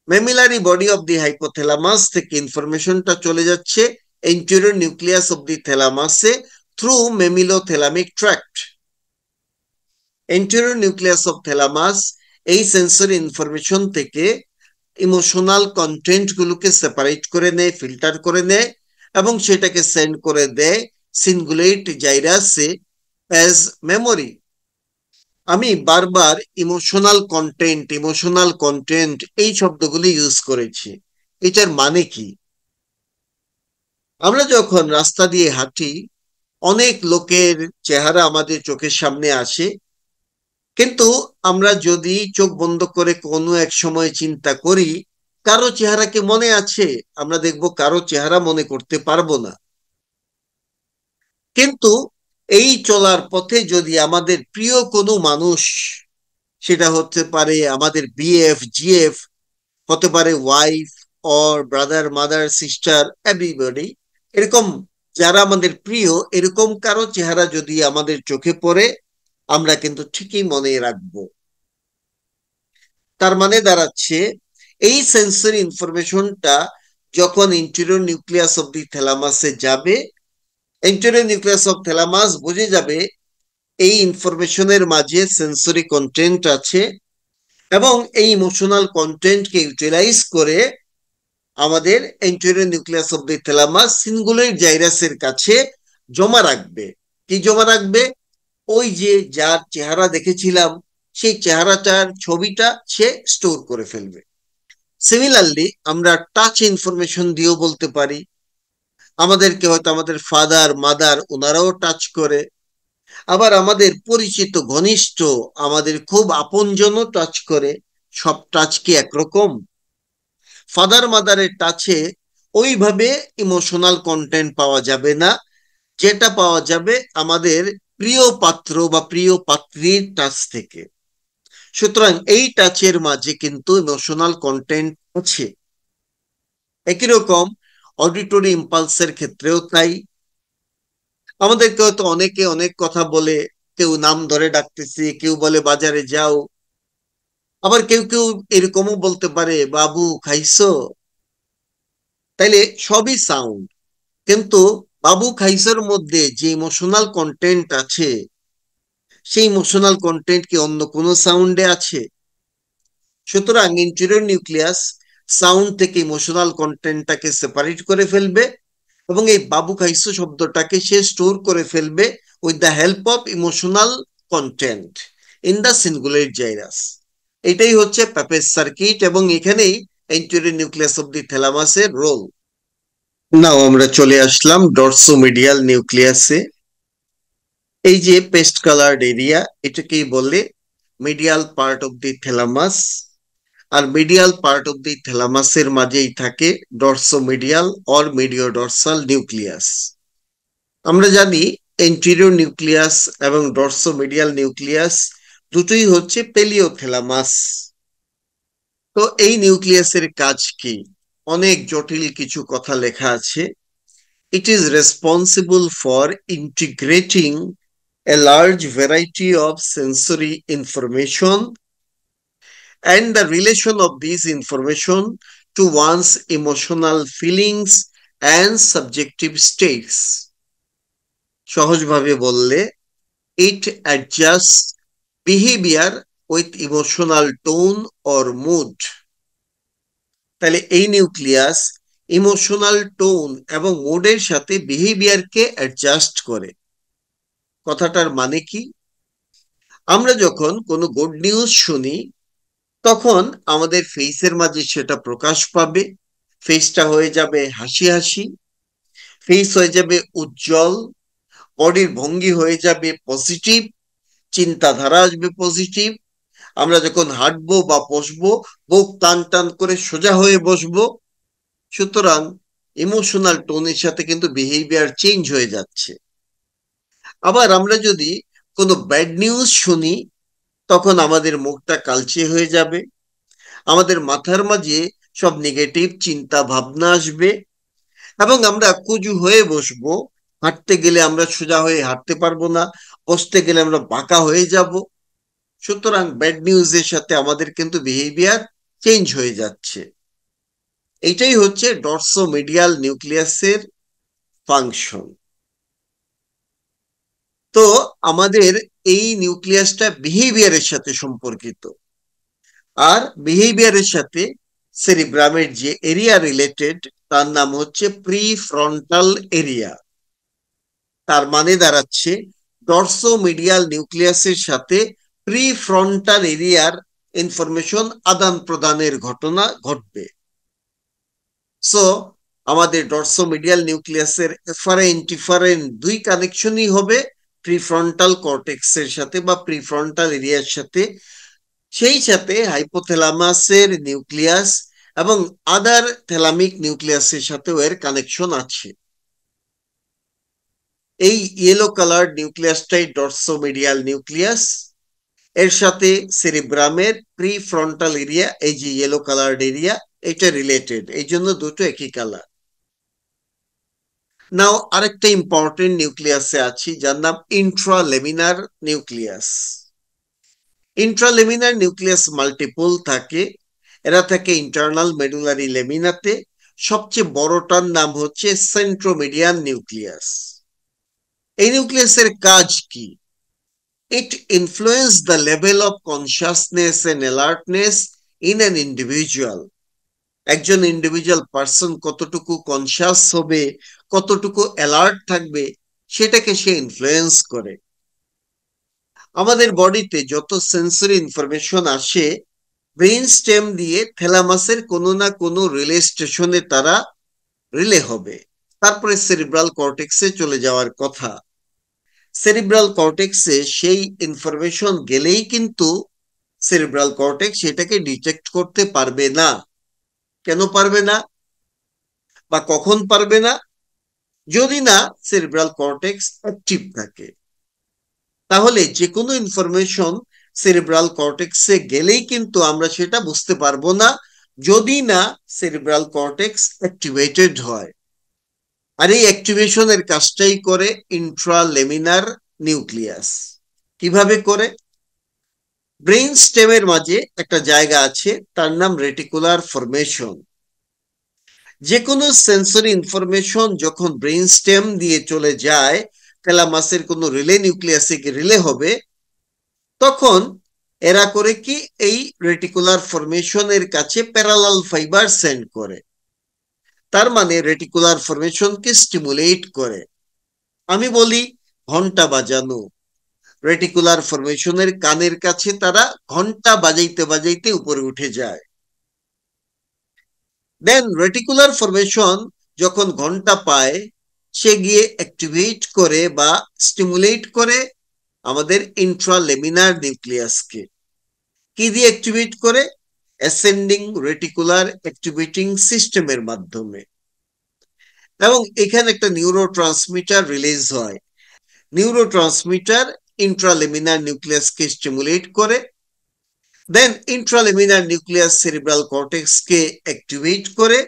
Mammillary body of the hypothalamus থেকে ইনফরমেশনটা চলে যাচ্ছে এন্টিরিয়র নিউক্লিয়াস অব দি থ্যালামাসে through mammillothalamic tract. Anterior nucleus of thalamus এই সেন্সরি ইনফরমেশন থেকে ইমোশনাল কন্টেন্ট গুলোকে সেপারেট করে নেয়, ফিল্টার করে নেয় এবং সেটাকে সেন্ড করে দেয় সিনগুলেট জাইরাসে অ্যাজ মেমোরি। আমি বারবার ইমোশনাল কন্টেন্ট এই শব্দগুলি ইউজ করেছি। এটার মানে কি? আমরা যখন রাস্তা দিয়ে হাঁটি অনেক লোকের চেহারা আমাদের চোখের সামনে আসে, কিন্তু আমরা যদি চোখ বন্ধ করে কোনো এক সময় চিন্তা করি কারো চেহারা কি মনে আছে, আমরা দেখব কারো চেহারা মনে করতে পারবো না। কিন্তু এই চলার পথে যদি আমাদের প্রিয় কোনো মানুষ, সেটা হতে পারে আমাদের বিএফ জিএফ, হতে পারে wife or brother mother sister everybody, এরকম যারা আমাদের প্রিয়, এরকম কারো চেহারা যদি আমাদের চোখে পড়ে, আমরা কিন্তু ঠিকই মনে রাখবো। তার মানে দাঁড়াচ্ছে এই সেন্সরি ইনফরমেশনটা যখন ইন্টেরিয়র নিউক্লিয়াস অফ দি থ্যালামাসে যাবে, ইন্টেরিয়র নিউক্লিয়াস অফ থ্যালামাস বুঝে যাবে এই ইনফরমেশনের মাঝে সেন্সরি কন্টেন্ট আছে, এবং এই ইমোশনাল কন্টেন্টকে ইউটিলাইজ করে আমাদের anterior nucleus of the thalamus সিনগুলোর জাইরাসের কাছে জমা রাখবে। কি জমা রাখবে? ওই যে যার চেহারা দেখেছিলাম, সেই চেহারাটার ছবিটা সে স্টোর করে ফেলবে। সিমিলারলি আমরা টাচ ইনফরমেশন দিয়েও বলতে পারি। আমাদেরকে হয়তো আমাদের ফাদার মাদার ওনারাও টাচ করে, আবার আমাদের পরিচিত ঘনিষ্ঠ আমাদের খুব আপনজনও টাচ করে। সব টাচ কি একরকম? ফাদার মাদারের টাচে ওইভাবে ইমোশনাল কন্টেন্ট পাওয়া যাবে না, যেটা পাওয়া যাবে আমাদের প্রিয় পাত্র বা প্রিয় পাত্রীর টাচ থেকে। সুতরাং এই টাচের মাঝে কিন্তু ইমোশনাল কন্টেন্ট আছে। একই রকম অডিটরি ইম্পালসের ক্ষেত্রেও তাই। আমাদেরকে হয়তো অনেকে অনেক কথা বলে, কেউ নাম ধরে ডাকতেছি, কেউ বলে বাজারে যাও, আবার কেউ কেউ এরকমও বলতে পারে বাবু খাইছো। তাইলে সবই সাউন্ড, কিন্তু বাবু খাইসোর মধ্যে যে ইমোশনাল কন্টেন্ট আছে, সেই ইমোশনাল কন্টেন্ট কি অন্য কোনো সাউন্ডে আছে? সুতরাং ইন্টেরিয়র নিউক্লিয়াস সাউন্ড থেকে ইমোশনাল কন্টেন্টটাকে সেপারেট করে ফেলবে, এবং এই বাবু খাইসো শব্দটাকে সে স্টোর করে ফেলবে with the help of emotional content in the cingulate gyrus. এটাই হচ্ছে প্যাপেজ সার্কিট, এবং এখানেই এন্টেরিয়র নিউক্লিয়াস অফ দি থ্যালামাসের রোল। নাও আমরা চলে আসলাম ডরসোমিডিয়াল নিউক্লিয়াসে। এই যে পেস্ট কালার্ড এরিয়া, এটাকেই বলে medial part of the thalamus. আর মিডিয়াল পার্ট অফ দি থ্যালামাসের মাঝেই থাকে dorsomedial or mediodorsal nucleus. আমরা জানি এন্টেরিয়র নিউক্লিয়াস এবং ডরসোমিডিয়াল নিউক্লিয়াস দুটোই হচ্ছে পেলিওথ্যালামাস। তো এই নিউক্লিয়াসের কাজ কি? অনেক জটিল কিছু কথা লেখা আছে। It is responsible for integrating a large variety of sensory information and the relation of these information to one's emotional feelings and subjective states. সহজভাবে বললে, it adjusts behavior with emotional tone or mood. তাহলে এই nucleus emotional tone এবং মুডের সাথে বিহেভিয়ারকে adjust করে। কথাটার মানে কি? আমরা যখন কোনো গুড নিউজ শুনি, তখন আমাদের ফেসের মাঝে সেটা প্রকাশ পাবে। ফেসটা হয়ে যাবে হাসি হাসি, ফেস হয়ে যাবে উজ্জ্বল, বডির ভঙ্গি হয়ে যাবে পজিটিভ, চিন্তাধারা আসবে পজিটিভ। আমরা যখন হাঁটবো বা বসবো, বুক টান টান করে সোজা হয়ে বসবো। সুতরাং ইমোশনাল টোনের সাথে কিন্তু বিহেভিয়ার চেঞ্জ হয়ে যাচ্ছে। আবার আমরা যদি কোনো ব্যাড নিউজ শুনি, তখন আমাদের মুখটা কালচে হয়ে যাবে, আমাদের মাথার মাঝে সব নেগেটিভ চিন্তা ভাবনা আসবে, এবং আমরা কুজু হয়ে বসবো। হাঁটতে গেলে আমরা সোজা হয়ে হাঁটতে পারবো না, বসতে গেলে আমরা বাঁকা হয়ে যাব। সুতরাং ব্যাড নিউজের সাথে আমাদের কিন্তু বিহেভিয়ার চেঞ্জ হয়ে যাচ্ছে। এইটাই হচ্ছে ডরসোমিডিয়াল নিউক্লিয়াসের ফাংশন। তো আমাদের এই নিউক্লিয়াসটা বিহেভিয়ারের সাথে সম্পর্কিত, আর বিহেভিয়ারের সাথে সেরিব্রামের যে এরিয়া রিলেটেড, তার নাম হচ্ছে প্রিফ্রন্টাল এরিয়া। তার মানে দাঁড়াচ্ছে ডরসোমিডিয়াল নিউক্লিয়াসের সাথে প্রিফ্রন্টাল এরিয়ার ইনফরমেশন আদান প্রদানের ঘটনা ঘটবে। সো আমাদের ডরসোমিডিয়াল নিউক্লিয়াসের এফারেন্ট ইফারেন্ট দুই কানেকশনই হবে প্রিফ্রন্টাল কর্টেক্সের সাথে বা প্রিফ্রন্টাল এরিয়ার সাথে। সেই সাথে হাইপোথ্যালামাসের নিউক্লিয়াস এবং আদার থ্যালামিক নিউক্লিয়াসের সাথেও এর কানেকশন আছে। এই ইয়েলো কালার নিউক্লিয়াসটাই ডরসোমিডিয়াল নিউক্লিয়াস। এর সাথে সেরিব্রামের প্রিফ্রন্টাল এরিয়া, এই যে ইয়েলো কালার এরিয়া, এটা রিলেটেড, এই জন্য দুটো একই কালার। নাও আরেকটা ইম্পর্টেন্ট নিউক্লিয়াসে আছি, যার নাম ইন্ট্রালেমিনার নিউক্লিয়াস। ইন্ট্রালেমিনার নিউক্লিয়াস মাল্টিপল থাকে। এরা থাকে ইন্টারনাল মেডুলারি লেমিনাতে। সবচেয়ে বড়টার নাম হচ্ছে সেন্ট্রোমিডিয়ান নিউক্লিয়াস। এই নিউক্লিয়াসের কাজ কি? It influence the level of consciousness and alertness in an individual. একজন ইন্ডিভিজুয়াল পার্সন কতটুকু কনসাস হবে, কতটুকু অ্যালার্ট থাকবে, সেটাকে সে ইনফ্লুয়েন্স করে। আমাদের বডিতে যত সেন্সরি ইনফরমেশন আসে, ব্রেইন স্টেম দিয়ে থ্যালামাসের কোনো না কোনো রিলে স্টেশনে তারা রিলে হবে, তারপরে সেরিব্রাল কর্টেক্সে চলে যাওয়ার কথা। সেরিব্রাল কর্টেক্সে সেই ইনফরমেশন গেলেই কিন্তু সেরিব্রাল কর্টেক্স সেটাকে ডিটেক্ট করতে পারবে না। কেন পারবে না বা কখন পারবে না? যদি না সেরিব্রাল কর্টেক্স অ্যাক্টিভ থাকে। তাহলে যে কোনো ইনফরমেশন সেরিব্রাল কর্টেক্সে গেলেই কিন্তু আমরা সেটা বুঝতে পারবো না, যদি না সেরিব্রাল কর্টেক্স অ্যাক্টিভেটেড হয়। আর এই অ্যাক্টিভেশনের কাজটাই করে ইন্ট্রালেমিনার নিউক্লিয়াস। কিভাবে করে? ব্রেইন স্টেমের মাঝে একটা জায়গা আছে, তার নাম রেটিকুলার ফরমেশন। যে কোনো সেন্সরি ইনফরমেশন যখন ব্রেইন স্টেম দিয়ে চলে যায়, থ্যালামাসের কোনো রিলে নিউক্লিয়াসে রিলে হবে, তখন এরা করে কি, এই রেটিকুলার ফরমেশনের কাছে প্যারালাল ফাইবার সেন্ড করে। তার মানে রেটিকুলার ফরমেশনকে স্টিমুলেট করে। আমি বলি ঘন্টা বাজানো। রেটিকুলার ফরমেশনের কানের কাছে তারা ঘন্টা বাজাইতে বাজাইতে উপরে উঠে যায়। দেন রেটিকুলার ফরমেশন যখন ঘন্টা পায়, সে গিয়ে অ্যাক্টিভেট করে বা স্টিমুলেট করে আমাদের ইন্ট্রালেমিনার নিউক্লিয়াসকে। কি দিয়ে অ্যাক্টিভেট করে? অ্যাসেন্ডিং রেটিকুলার অ্যাক্টিভেটিং সিস্টেমের মাধ্যমে। এবং এখানে একটা নিউরো ট্রান্সমিটার রিলিজ হয়। নিউরো ট্রান্সমিটার ইন্ট্রালেমিনার নিউক্লিয়াসকে স্টিমুলেট করে। দেন ইন্ট্রালেমিনার নিউক্লিয়াস সেরিব্রাল কর্টেক্সকে অ্যাক্টিভেট করে।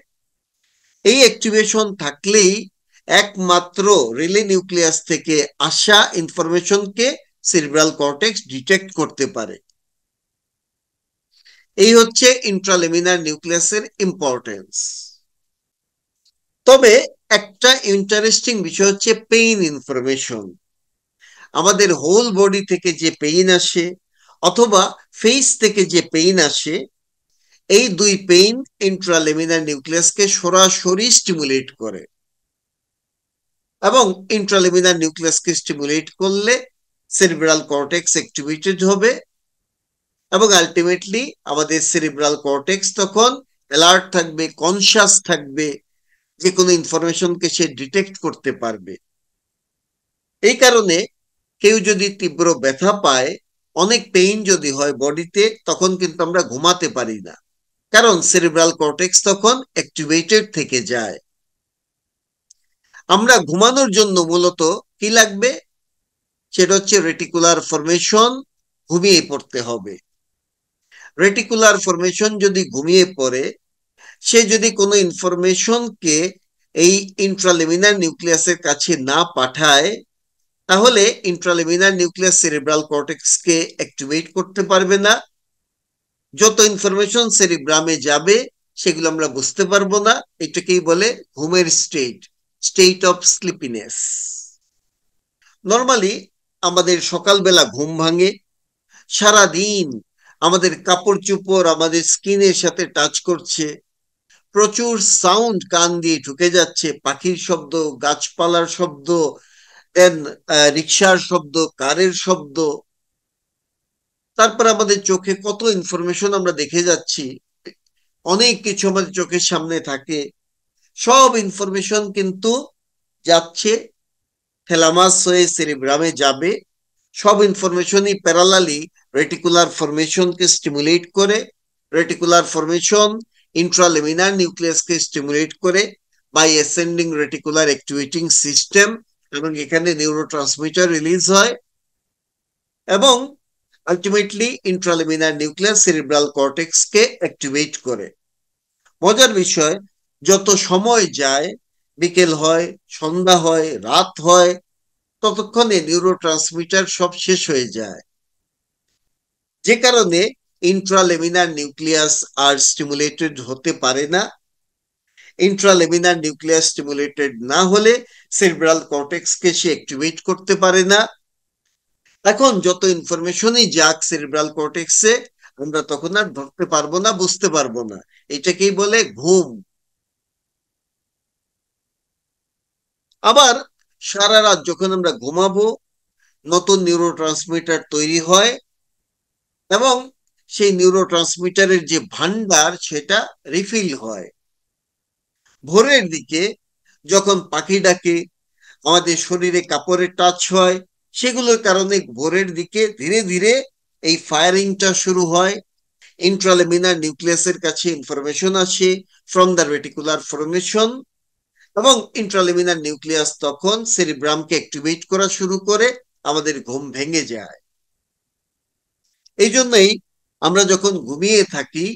এই অ্যাক্টিভেশন থাকলেই একমাত্র রিলে নিউক্লিয়াস থেকে আসা ইনফরমেশনকে সেরিব্রাল কর্টেক্স ডিটেক্ট করতে পারে। এই হচ্ছে ইন্ট্রালেমিনার নিউক্লিয়াসের ইম্পর্টেন্স। তবে একটা ইন্টারেস্টিং বিষয় হচ্ছে পেইন ইনফরমেশন। আমাদের হোল বডি থেকে যে পেইন আসে অথবা ফেস থেকে যে পেইন আসে, এই দুই পেইন ইন্ট্রালেমিনার নিউক্লিয়াসকে সরাসরি স্টিমুলেট করে। এবং ইন্ট্রালেমিনার নিউক্লিয়াসকে স্টিমুলেট করলে সেরিব্রাল কর্টেক্স অ্যাক্টিভেটেড হবে এবং আলটিমেটলি আমাদের সেরিব্রাল কর্টেক্স তখন অ্যালার্ট থাকবে, কনসাস থাকবে, যে কোনো ইনফরমেশনকে সে ডিটেক্ট করতে পারবে। এই কারণে কেউ যদি তীব্র ব্যথা পায়, অনেক পেইন যদি হয় বডিতে, তখন কিন্তু আমরা ঘুমাতে পারি না, কারণ সেরিব্রাল কর্টেক্স তখন অ্যাক্টিভেটেড থেকে যায়। আমরা ঘুমানোর জন্য মূলত কি লাগবে? সেটা হচ্ছে রেটিকুলার ফরমেশন ঘুমিয়ে পড়তে হবে। রেটিকুলার ফরমেশন যদি ঘুমিয়ে পড়ে, সে যদি কোনো ইনফরমেশনকে এই ইন্ট্রালেমিনার নিউক্লিয়াসের কাছে না পাঠায়, তাহলে ইন্ট্রালেমিনার নিউক্লিয়াস সেরিব্রাল কর্টেক্সকে অ্যাক্টিভেট করতে পারবে না। যত ইনফরমেশন সেরিব্রামে যাবে সেগুলো আমরা বুঝতে পারবো না। এটাকেই বলে ঘুমের state, state of sleepiness. Normally আমাদের সকালবেলা ঘুম ভাঙে, সারাদিন আমাদের কাপড় চোপড় আমাদের স্কিনের সাথে টাচ করছে, প্রচুর সাউন্ড কান দিয়ে ঢুকে যাচ্ছে, পাখির শব্দ, গাছপালার শব্দ, দেন রিক্সার শব্দ, কারের শব্দ। তারপর আমাদের চোখে কত ইনফরমেশন আমরা দেখে যাচ্ছি, অনেক কিছু আমাদের চোখের সামনে থাকে। সব ইনফরমেশন কিন্তু যাচ্ছে থ্যালামাস হয়ে সেরিব্রামে যাবে। সব ইনফরমেশনই প্যারালালি রেটিকুলার ফরমেশনকে স্টিমুলেট করে। রেটিকুলার ফরমেশন ইন্ট্রালেমিনার নিউক্লিয়াসকে স্টিমুলেট করে by ascending reticular activating system, এবং এখানে নিউরোট্রান্সমিটার রিলিজ হয় এবং ultimately intralaminar nucleus cerebral cortex কে অ্যাক্টিভেট করে। মজার বিষয়, যত সময় যায়, বিকেল হয়, সন্ধ্যা হয়, রাত হয়, ততক্ষণে নিউরোট্রান্সমিটার সব শেষ হয়ে যায়, যে কারণে ইন্ট্রালেমিনার নিউক্লিয়াস আর স্টিমুলেটেড হতে পারে না। ইন্ট্রালেমিনার নিউক্লিয়াস স্টিমুলেটেড না হলে সেরিব্রাল কর্টেক্স কে সে অ্যাক্টিভেট করতে পারে না। এখন যত ইনফরমেশনই যাক সেরিব্রাল কর্টেক্সে, আমরা তখন আর ধরতে পারবো না, বুঝতে পারবো না। এটাকেই বলে ঘুম। আবার সারা রাত যখন আমরা ঘুমাবো, নতুন নিউরোট্রান্সমিটার তৈরি হয় এবং সেই নিউরোট্রান্সমিটারের যে ভান্ডার সেটা রিফিল হয়। ভোরের দিকে যখন পাখি ডাকে, আমাদের শরীরে কাপড়ের টাচ হয়, সেগুলোর কারণে ভোরের দিকে ধীরে ধীরে এই ফায়ারিংটা শুরু হয়। ইন্ট্রালেমিনার নিউক্লিয়াসের কাছে ইনফরমেশন আসে ফ্রম দ্য রেটিকুলার ফর্মেশন এবং ইন্ট্রালেমিনার নিউক্লিয়াস তখন সেরিব্রামকে অ্যাক্টিভেট করা শুরু করে, আমাদের ঘুম ভেঙে যায়। এই জন্যই আমরা যখন ঘুমিয়ে থাকি,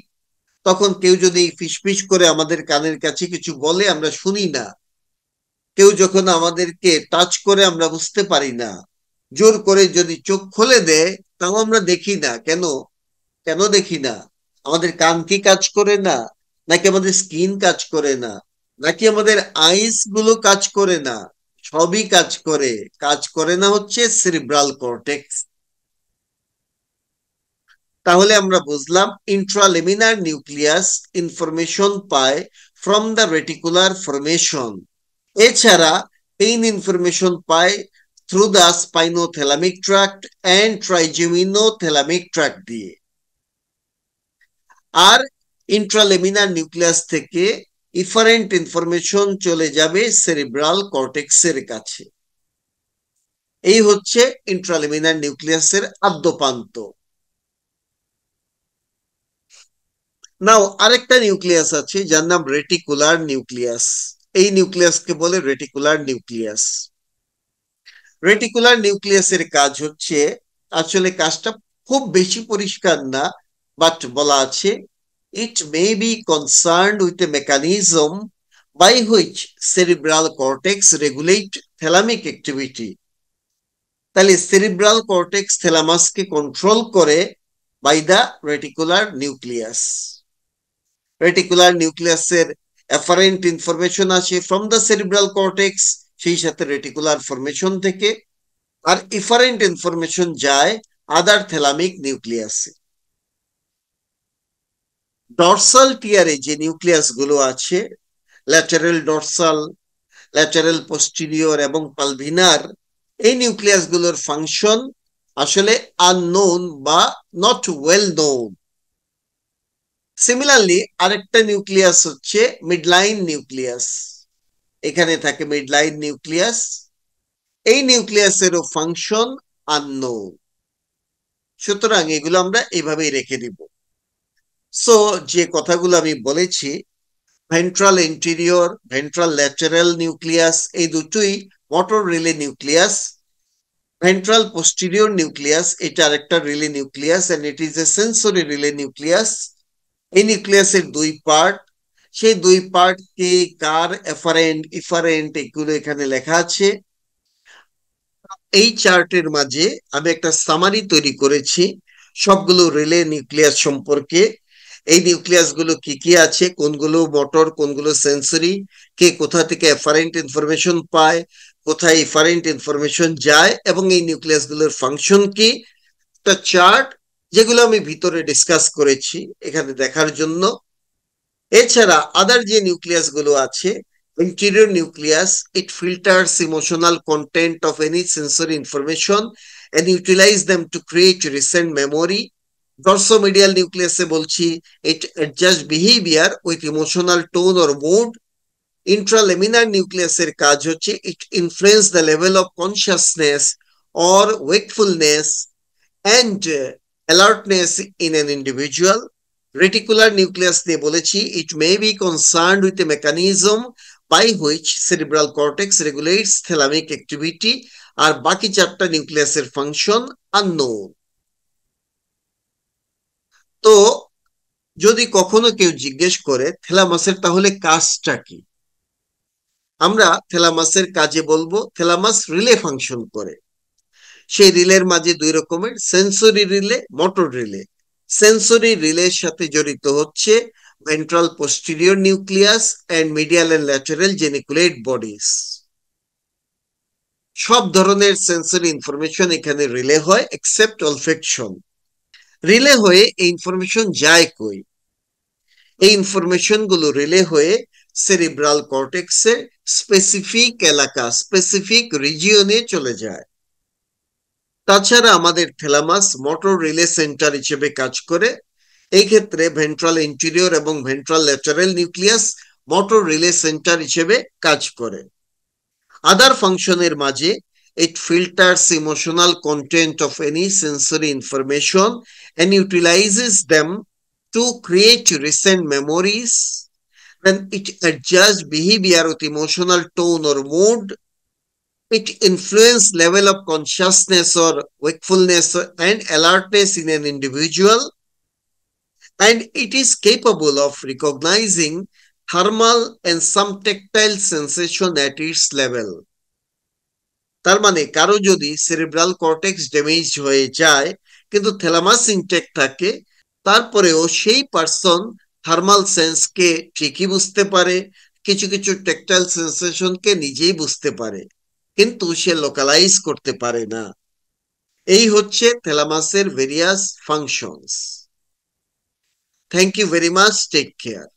তখন কেউ যদি ফিসফিস করে আমাদের কানের কাছে কিছু বলে, আমরা শুনি না। কেউ যখন আমাদেরকে টাচ করে, আমরা বুঝতে পারি না। জোর করে যদি চোখ খুলে দেয়, তাও আমরা দেখি না। কেন? কেন দেখি না? আমাদের কান কি কাজ করে না? নাকি আমাদের স্কিন কাজ করে না? নাকি আমাদের আইস গুলো কাজ করে না? সবই কাজ করে। কাজ করে না হচ্ছে সেরিব্রাল কর্টেক্স। তাহলে আমরা বুঝলাম ইন্ট্রালেমিনার নিউক্লিয়াস ইনফরমেশন পায় ফ্রম দ্য রেটিকুলার ফরমেশন। এছাড়া পেইন ইনফরমেশন পায় through the spinothalamic tract and trigeminothalamic tract দিয়ে। আর ইন্ট্রালেমিনার নিউক্লিয়াস থেকে ইফারেন্ট ইনফরমেশন চলে যাবে সেরিব্রাল কর্টেক্সের কাছে। এই হচ্ছে ইন্ট্রালেমিনার নিউক্লিয়াসের আদ্যপান্ত। নাও আরেকটা নিউক্লিয়াস আছে যার নাম রেটিকুলার নিউক্লিয়াস। এই নিউক্লিয়াসকে বলে রেটিকুলার নিউক্লিয়াস। রেটিকুলার নিউক্লিয়াসের কাজ হচ্ছে, আসলে কাজটা খুব বেশি পরিষ্কার না, বাট বলা আছে, it may be concerned with a mechanism by which cerebral cortex regulate thalamic activity। তাহলে সেরিব্রাল কর্টেক্স থ্যালামাসকে কন্ট্রোল করে by the reticular nucleus. Reticular নিউক্লিয়াসের অ্যাফারেন্ট ইনফরমেশন আসে ফ্রম দ্য সেরিব্রাল কর্টেক্স, সেই সাথে রেটিকুলার ফরমেশন থেকে। আর ইফারেন্ট ইনফরমেশন যায় আদার thalamic নিউক্লিয়াসে। Dorsal টিয়ারে যে নিউক্লিয়াস গুলো আছে, ল্যাটারাল ডরসাল, ল্যাটারাল পোস্টিরিয়র এবং পালভিনার, এই নিউক্লিয়াস গুলোর ফাংশন আসলে আননোন বা নট ওয়েল নোন। সিমিলারলি আরেকটা নিউক্লিয়াস হচ্ছে মিডলাইন নিউক্লিয়াস। এখানে থাকে মিডলাইন নিউক্লিয়াস। এই নিউক্লিয়াসেরও ফাংশন আননোন। সুতরাং এগুলো আমরা এভাবেই রেখে দিব। সো যে কথাগুলো আমি বলেছি, ventral anterior, ventral lateral nucleus, এই দুটোই motor relay nucleus. Ventral posterior nucleus, এটা আরেকটা relay nucleus, and it is a sensory relay nucleus. এই নিউক্লিয়াসের দুই পার্ট। সেই দুই পার্ট কে, কার, এফারেন্ট, ইফারেন্ট, এগুলো এখানে লেখা আছে। এই চার্টের মাঝে আমি একটা সামারি তৈরি করেছি সবগুলো রিলে নিউক্লিয়াস সম্পর্কে। এই নিউক্লিয়াস গুলো কি কি আছে, কোনগুলো মোটর, কোনগুলো সেন্সরি, কে কোথা থেকে এফারেন্ট ইনফরমেশন পায়, কোথায় ইফারেন্ট ইনফরমেশন যায়, এবং এই নিউক্লিয়াস গুলোর ফাংশন কি, একটা চার্ট যেগুলো আমি ভিতরে ডিসকাস করেছি এখানে দেখার জন্য। এছাড়া আদার যে নিউক্লিয়াস গুলো আছে, interior nucleus, it filters emotional content of any sensory information and utilize them to create recent memory. Dorsomedial nucleus এ বলছি, it adjusts behavior with emotional tone or mood. Intralaminar nucleus এর কাজ হচ্ছে, it influence the level of consciousness or wakefulness and alertness in an individual. Reticular nucleus নিয়ে বলেছি, it may be concerned with a mechanism by which cerebral cortex regulates thalamic activity, আর বাকি চারটা নিউক্লিয়াসের function unknown. তো যদি কখনো কেউ জিজ্ঞেস করে থ্যালামাসের তাহলে কাজটা কি, আমরা থ্যালামাসের কাজে বলবো থ্যালামাস রিলে ফাংশন করে। সেই রিলের মাঝে দুই রকমের, sensory relay, motor relay. Sensory রিলের সাথে জড়িত হচ্ছে ventral posterior nucleus and medial and lateral geniculate bodies. সব ধরনের সেন্সরি ইনফরমেশন এখানে রিলে হয় এক্সেপ্ট অলফেকশন। রিলে হয়ে এই ইনফরমেশন যায় কই? এই ইনফরমেশন গুলো রিলে হয়ে সেরিব্রাল কর্টেক্সের স্পেসিফিক এলাকা, স্পেসিফিক রিজিয়নে চলে যায়। তাছাড়া আমাদের থ্যালামাস মোটর রিলে সেন্টার হিসেবে কাজ করে। এই ক্ষেত্রে ভেন্ট্রাল ইন্টেরিয়র এবং ventral lateral nucleus motor relay centre হিসেবে কাজ করে। আদার ফাংশনের মাঝে it filters emotional content of any sensory information and utilizes them to create recent memories. Then it adjusts behavior with emotional tone or mood. It influence level of consciousness or wakefulness and alertness in an individual, and it is capable of recognizing thermal and some tactile sensation at its level. তার মানে কারো যদি cerebral cortex damage হয়ে যায় কিন্তু thalamus intact থাকে, তারপরেও সেই পার্সন থার্মাল সেন্সকে ঠিকই বুঝতে পারে, কিছু কিছু ট্যাকটাইল সেন্সেশনকে নিজেই বুঝতে পারে, কিন্তু সে লোকালাইজ করতে পারে না। এই হচ্ছে থ্যালামাসের various functions. Thank you very much, take care.